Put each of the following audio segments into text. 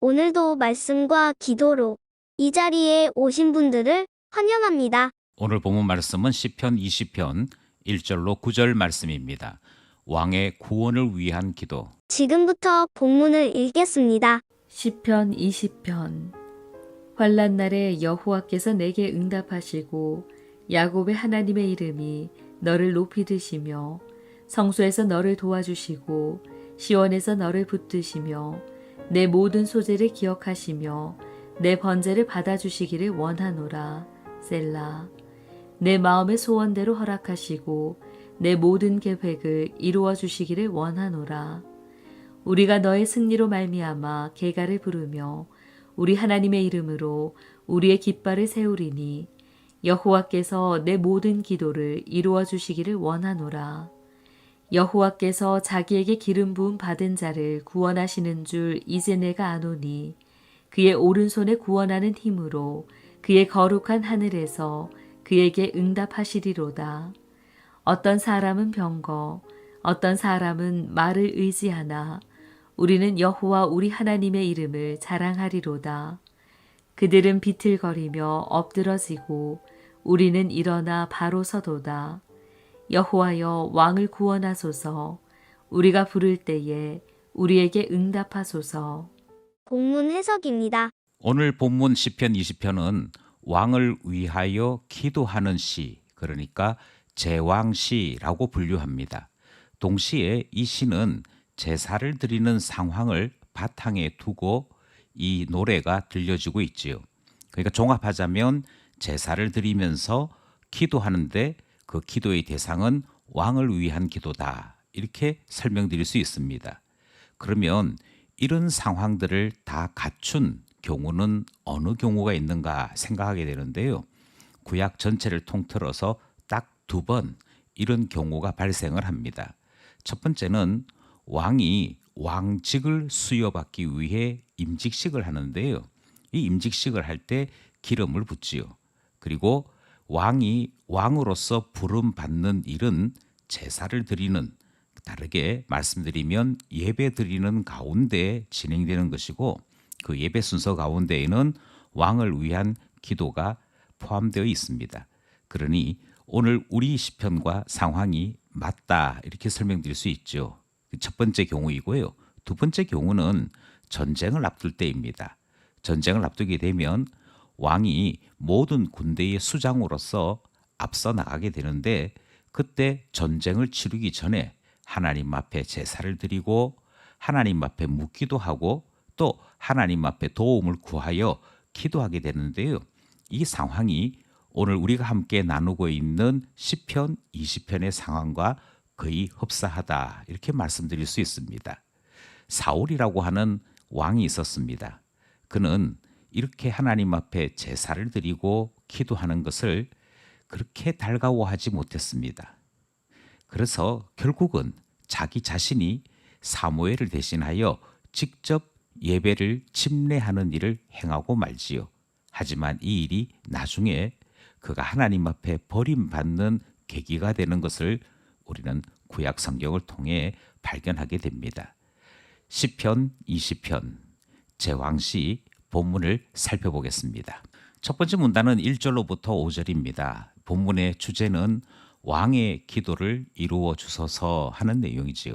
오늘도 말씀과 기도로 이 자리에 오신 분들을 환영합니다. 오늘 본문 말씀은 시편 20편 1절로 9절 말씀입니다. 왕의 구원을 위한 기도. 지금부터 본문을 읽겠습니다. 시편 20편. 환난 날에 여호와께서 내게 응답하시고 야곱의 하나님의 이름이 너를 높이 드시며 성소에서 너를 도와주시고 시온에서 너를 붙드시며 내 모든 소재를 기억하시며 내 번제를 받아주시기를 원하노라. 셀라. 내 마음의 소원대로 허락하시고 내 모든 계획을 이루어 주시기를 원하노라. 우리가 너의 승리로 말미암아 계가를 부르며 우리 하나님의 이름으로 우리의 깃발을 세우리니 여호와께서 내 모든 기도를 이루어 주시기를 원하노라. 여호와께서 자기에게 기름 부음 받은 자를 구원하시는 줄 이제 내가 아노니 그의 오른손에 구원하는 힘으로 그의 거룩한 하늘에서 그에게 응답하시리로다. 어떤 사람은 병거, 어떤 사람은 말을 의지하나 우리는 여호와 우리 하나님의 이름을 자랑하리로다. 그들은 비틀거리며 엎드러지고 우리는 일어나 바로 서도다. 여호와여 왕을 구원하소서. 우리가 부를 때에 우리에게 응답하소서. 본문 해석입니다. 오늘 본문 시편 20편은 왕을 위하여 기도하는 시, 그러니까 제왕시라고 분류합니다. 동시에 이 시는 제사를 드리는 상황을 바탕에 두고 이 노래가 들려지고 있지요. 그러니까 종합하자면 제사를 드리면서 기도하는데 그 기도의 대상은 왕을 위한 기도다. 이렇게 설명드릴 수 있습니다. 그러면 이런 상황들을 다 갖춘 경우는 어느 경우가 있는가 생각하게 되는데요. 구약 전체를 통틀어서 딱 2번 이런 경우가 발생을 합니다. 첫 번째는 왕이 왕직을 수여받기 위해 임직식을 하는데요. 이 임직식을 할 때 기름을 붓지요. 그리고 왕이 왕으로서 부름 받는 일은 제사를 드리는, 다르게 말씀드리면 예배 드리는 가운데 진행되는 것이고, 그 예배 순서 가운데에는 왕을 위한 기도가 포함되어 있습니다. 그러니 오늘 우리 시편과 상황이 맞다, 이렇게 설명드릴 수 있죠. 첫 번째 경우이고요. 두 번째 경우는 전쟁을 앞둘 때입니다. 전쟁을 앞두게 되면 왕이 모든 군대의 수장으로서 앞서 나가게 되는데, 그때 전쟁을 치르기 전에 하나님 앞에 제사를 드리고 하나님 앞에 묻기도 하고 또 하나님 앞에 도움을 구하여 기도하게 되는데요. 이 상황이 오늘 우리가 함께 나누고 있는 시편 20편의 상황과 거의 흡사하다, 이렇게 말씀드릴 수 있습니다. 사울이라고 하는 왕이 있었습니다. 그는 이렇게 하나님 앞에 제사를 드리고 기도하는 것을 그렇게 달가워하지 못했습니다. 그래서 결국은 자기 자신이 사무엘을 대신하여 직접 예배를 침례하는 일을 행하고 말지요. 하지만 이 일이 나중에 그가 하나님 앞에 버림받는 계기가 되는 것을 우리는 구약 성경을 통해 발견하게 됩니다. 시편 20편 제왕시 본문을 살펴보겠습니다. 첫 번째 문단은 1절로부터 5절입니다. 본문의 주제는 왕의 기도를 이루어 주소서 하는 내용이지요.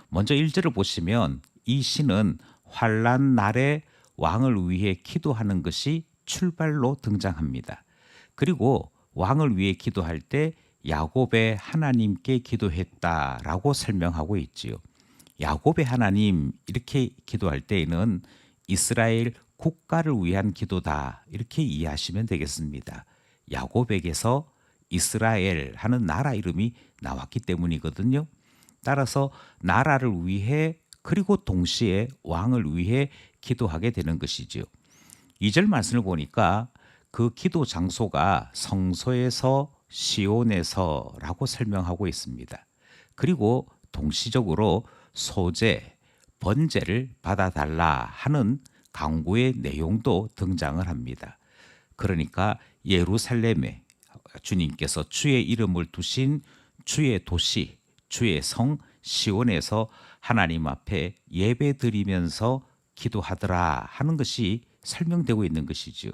먼저 1절을 보시면 이 시는 환난 날에 왕을 위해 기도하는 것이 출발로 등장합니다. 그리고 왕을 위해 기도할 때 야곱의 하나님께 기도했다라고 설명하고 있지요. 야곱의 하나님, 이렇게 기도할 때에는 이스라엘 국가를 위한 기도다, 이렇게 이해하시면 되겠습니다. 야곱에게서 이스라엘 하는 나라 이름이 나왔기 때문이거든요. 따라서 나라를 위해 그리고 동시에 왕을 위해 기도하게 되는 것이죠. 2절 말씀을 보니까 그 기도 장소가 성소에서 시온에서라고 설명하고 있습니다. 그리고 동시적으로 소제, 번제를 받아달라 하는 강구의 내용도 등장을 합니다. 그러니까 예루살렘에 주님께서 주의 이름을 두신 주의 도시, 주의 성 시온에서 하나님 앞에 예배 드리면서 기도하더라 하는 것이 설명되고 있는 것이죠.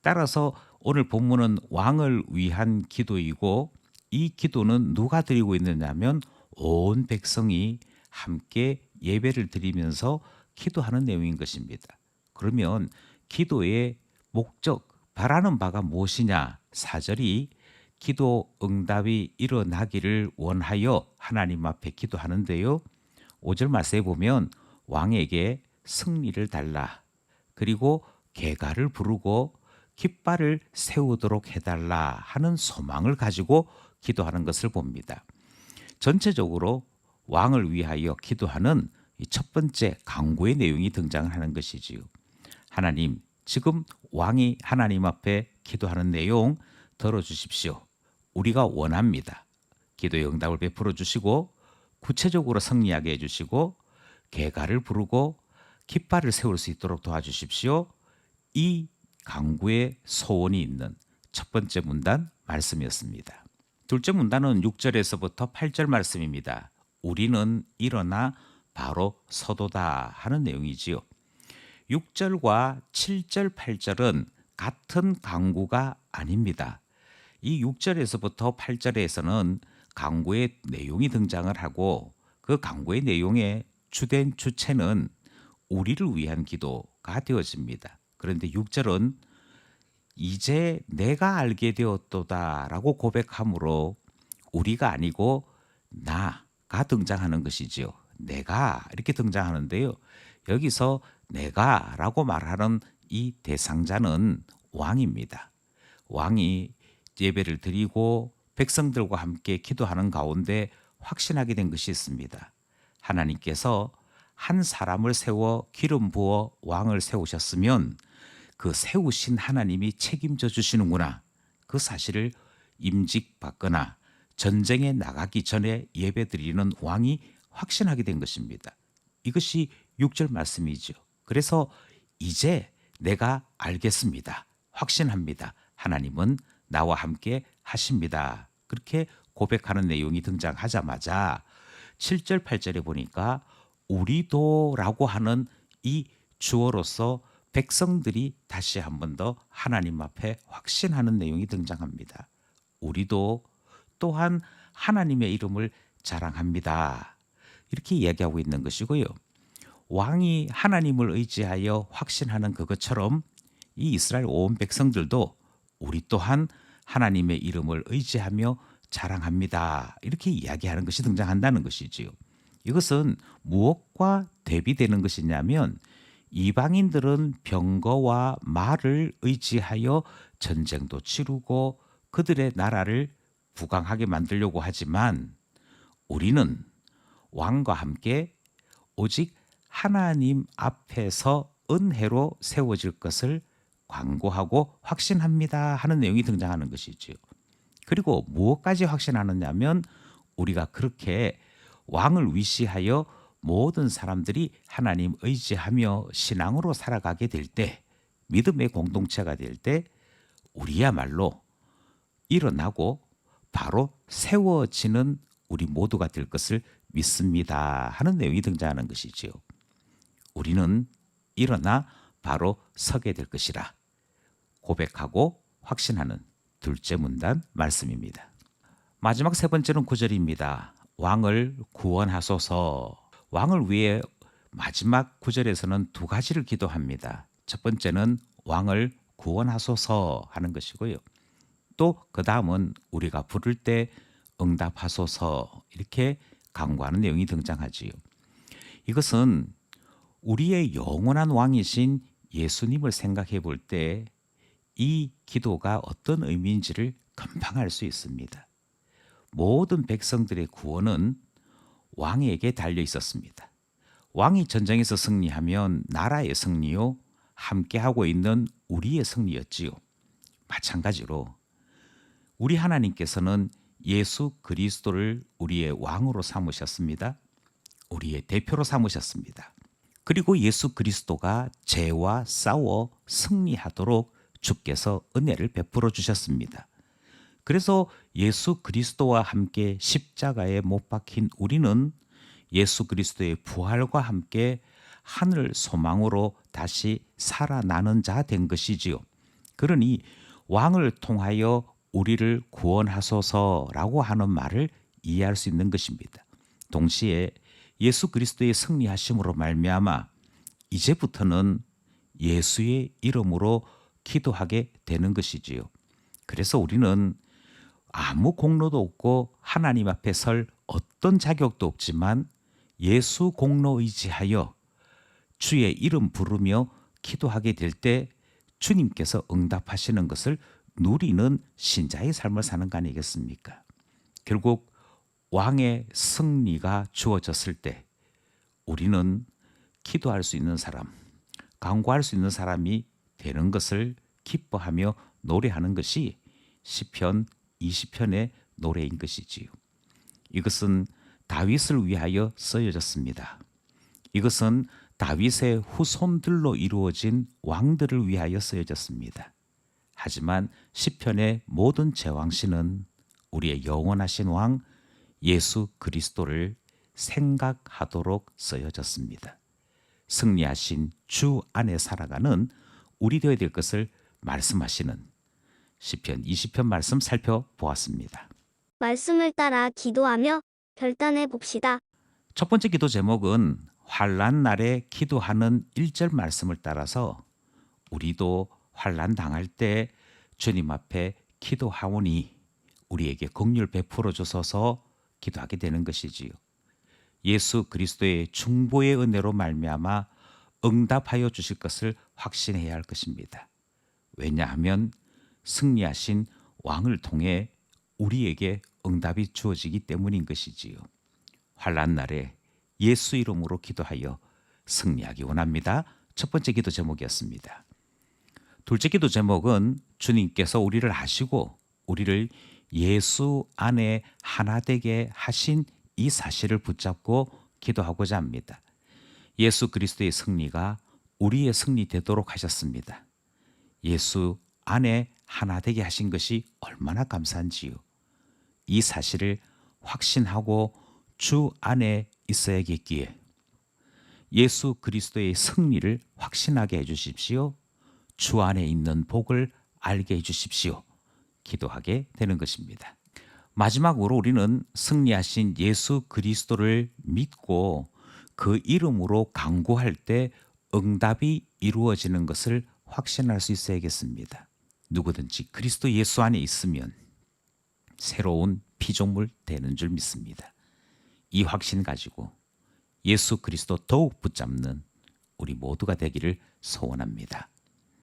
따라서 오늘 본문은 왕을 위한 기도이고 이 기도는 누가 드리고 있느냐면 온 백성이 함께 예배를 드리면서 기도하는 내용인 것입니다. 그러면 기도의 목적, 바라는 바가 무엇이냐? 4절이 기도 응답이 일어나기를 원하여 하나님 앞에 기도하는데요. 5절 말씀에 보면 왕에게 승리를 달라. 그리고 개가를 부르고 깃발을 세우도록 해달라 하는 소망을 가지고 기도하는 것을 봅니다. 전체적으로 왕을 위하여 기도하는 이 첫 번째 간구의 내용이 등장하는 것이지요. 하나님, 지금 왕이 하나님 앞에 기도하는 내용 들어주십시오. 우리가 원합니다. 기도의 응답을 베풀어 주시고 구체적으로 승리하게 해주시고 개가를 부르고 깃발을 세울 수 있도록 도와주십시오. 이 간구의 소원이 있는 첫 번째 문단 말씀이었습니다. 둘째 문단은 6절에서부터 8절 말씀입니다. 우리는 일어나 바로 서도다 하는 내용이지요. 6절과 7절, 8절은 같은 간구가 아닙니다. 이 6절에서부터 8절에서는 간구의 내용이 등장을 하고 그 간구의 내용의 주된 주체는 우리를 위한 기도가 되어집니다. 그런데 6절은 이제 내가 알게 되었도다라고 고백하므로 우리가 아니고 나가 등장하는 것이지요. 내가 이렇게 등장하는데요. 여기서 내가라고 말하는 이 대상자는 왕입니다. 왕이 예배를 드리고 백성들과 함께 기도하는 가운데 확신하게 된 것이 있습니다. 하나님께서 한 사람을 세워 기름 부어 왕을 세우셨으면 그 세우신 하나님이 책임져 주시는구나. 그 사실을 임직받거나 전쟁에 나가기 전에 예배드리는 왕이 확신하게 된 것입니다. 이것이 6절 말씀이죠. 그래서 이제 내가 알겠습니다. 확신합니다. 하나님은 나와 함께 하십니다. 그렇게 고백하는 내용이 등장하자마자 7절, 8절에 보니까 우리도라고 하는 이 주어로서 백성들이 다시 한 번 더 하나님 앞에 확신하는 내용이 등장합니다. 우리도 또한 하나님의 이름을 자랑합니다. 이렇게 이야기하고 있는 것이고요. 왕이 하나님을 의지하여 확신하는 그것처럼 이 이스라엘 온 백성들도 우리 또한 하나님의 이름을 의지하며 자랑합니다. 이렇게 이야기하는 것이 등장한다는 것이지요. 이것은 무엇과 대비되는 것이냐면 이방인들은 병거와 말을 의지하여 전쟁도 치르고 그들의 나라를 부강하게 만들려고 하지만 우리는 왕과 함께 오직 하나님 앞에서 은혜로 세워질 것을 광고하고 확신합니다 하는 내용이 등장하는 것이지요. 그리고 무엇까지 확신하느냐면 우리가 그렇게 왕을 위시하여 모든 사람들이 하나님 의지하며 신앙으로 살아가게 될 때, 믿음의 공동체가 될 때 우리야말로 일어나고 바로 세워지는 우리 모두가 될 것을 믿습니다 하는 내용이 등장하는 것이지요. 우리는 일어나 바로 서게 될 것이라 고백하고 확신하는 둘째 문단 말씀입니다. 마지막 세 번째는 9절입니다. 왕을 구원하소서. 왕을 위해 마지막 9절에서는 두 가지를 기도합니다. 첫 번째는 왕을 구원하소서 하는 것이고요. 또 그 다음은 우리가 부를 때 응답하소서 이렇게 간구하는 내용이 등장하지요. 이것은 우리의 영원한 왕이신 예수님을 생각해 볼 때 이 기도가 어떤 의미인지를 금방 알 수 있습니다. 모든 백성들의 구원은 왕에게 달려 있었습니다. 왕이 전쟁에서 승리하면 나라의 승리요, 함께하고 있는 우리의 승리였지요. 마찬가지로 우리 하나님께서는 예수 그리스도를 우리의 왕으로 삼으셨습니다. 우리의 대표로 삼으셨습니다. 그리고 예수 그리스도가 죄와 싸워 승리하도록 주께서 은혜를 베풀어 주셨습니다. 그래서 예수 그리스도와 함께 십자가에 못 박힌 우리는 예수 그리스도의 부활과 함께 하늘 소망으로 다시 살아나는 자 된 것이지요. 그러니 왕을 통하여 우리를 구원하소서라고 하는 말을 이해할 수 있는 것입니다. 동시에 예수 그리스도의 승리하심으로 말미암아 이제부터는 예수의 이름으로 기도하게 되는 것이지요. 그래서 우리는 아무 공로도 없고 하나님 앞에 설 어떤 자격도 없지만 예수 공로 의지하여 주의 이름 부르며 기도하게 될 때 주님께서 응답하시는 것을 누리는 신자의 삶을 사는 거 아니겠습니까? 결국 왕의 승리가 주어졌을 때 우리는 기도할 수 있는 사람, 간구할 수 있는 사람이 되는 것을 기뻐하며 노래하는 것이 시편 20편의 노래인 것이지요. 이것은 다윗을 위하여 쓰여졌습니다. 이것은 다윗의 후손들로 이루어진 왕들을 위하여 쓰여졌습니다. 하지만 시편의 모든 제왕시는 우리의 영원하신 왕 예수 그리스도를 생각하도록 쓰여졌습니다. 승리하신 주 안에 살아가는 우리 되어야 될 것을 말씀하시는 시편 20편 말씀 살펴보았습니다. 말씀을 따라 기도하며 결단해 봅시다. 첫 번째 기도 제목은 환난 날에 기도하는 1절 말씀을 따라서 우리도 환난 당할 때 주님 앞에 기도하오니 우리에게 긍휼 베풀어 주소서 기도하게 되는 것이지요. 예수 그리스도의 중보의 은혜로 말미암아 응답하여 주실 것을 확신해야 할 것입니다. 왜냐하면 승리하신 왕을 통해 우리에게 응답이 주어지기 때문인 것이지요. 환난 날에 예수 이름으로 기도하여 승리하기 원합니다. 첫 번째 기도 제목이었습니다. 둘째 기도 제목은 주님께서 우리를 아시고 우리를 예수 안에 하나 되게 하신 이 사실을 붙잡고 기도하고자 합니다. 예수 그리스도의 승리가 우리의 승리 되도록 하셨습니다. 예수 안에 하나 되게 하신 것이 얼마나 감사한지요. 이 사실을 확신하고 주 안에 있어야겠기에 예수 그리스도의 승리를 확신하게 해주십시오. 주 안에 있는 복을 알게 해주십시오. 기도하게 되는 것입니다. 마지막으로 우리는 승리하신 예수 그리스도를 믿고 그 이름으로 간구할 때 응답이 이루어지는 것을 확신할 수 있어야겠습니다. 누구든지 그리스도 예수 안에 있으면 새로운 피조물 되는 줄 믿습니다. 이 확신 가지고 예수 그리스도 더욱 붙잡는 우리 모두가 되기를 소원합니다.